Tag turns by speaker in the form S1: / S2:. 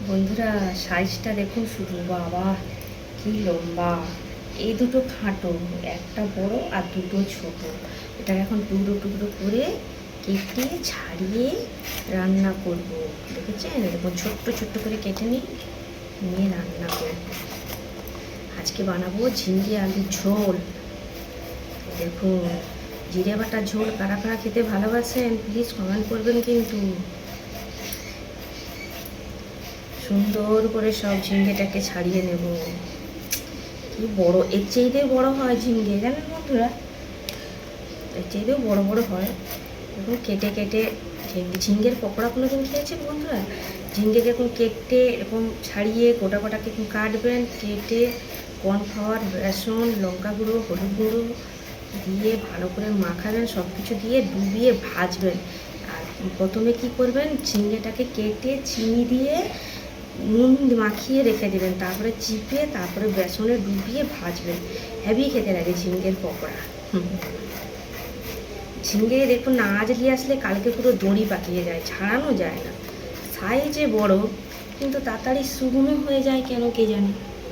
S1: বন্ধুরা সাইজটা দেখুন শুধু, বাবা কি লম্বা। এই দুটো খাটো, একটা বড় আর দুটো ছোট। এটা এখন টুকরো টুকরো করে কেটে ছাড়িয়ে রান্না করব। দেখেছেন, এরকম ছোট্ট ছোট্ট করে কেটে নিয়ে রান্না করব। আজকে বানাবো ঝিঙে আলুর ঝোল। দেখুন, জিরে বাটা ঝোল কারা কারা খেতে ভালোবাসেন প্লিজ কমেন্ট করবেন কিন্তু। সুন্দর করে সব ঝিঙ্গেটাকে ছাড়িয়ে নেব। কি বড়, এর চাইতেও বড় হয় ঝিঙ্গে, জানেন বন্ধুরা, এর চাইতেও বড় বড় হয়। এবং কেটে কেটে ঝিঙ্গের পকোড়া কোনোদিন খেয়েছেন বন্ধুরা? ঝিঙ্গে দেখুন কেটে এরকম ছাড়িয়ে গোটা গোটাকে কাটবেন, কেটে কর্নফ্লাওয়ার, বেসন, লঙ্কা গুঁড়ো, হলুদ গুঁড়ো দিয়ে ভালো করে মাখাবেন, সব কিছু দিয়ে ডুবিয়ে ভাজবেন। আর প্রথমে কি করবেন, ঝিঙ্গেটাকে কেটে চিনি দিয়ে নুন মাখিয়ে রেখে দেবেন, তারপরে চিপে তারপরে বেসনে ডুবিয়ে ভাজবেন। হেভি খেতে লাগে ঝিঙ্গের পকোড়া। ঝিঙ্গে দেখুন না, আজ নিয়ে আসলে কালকে পুরো দড়ি পাকিয়ে যায়, ছাড়ানো যায় না। সাইজে বড় কিন্তু তাড়াতাড়ি শুকনো হয়ে যায় কেন কে জানে।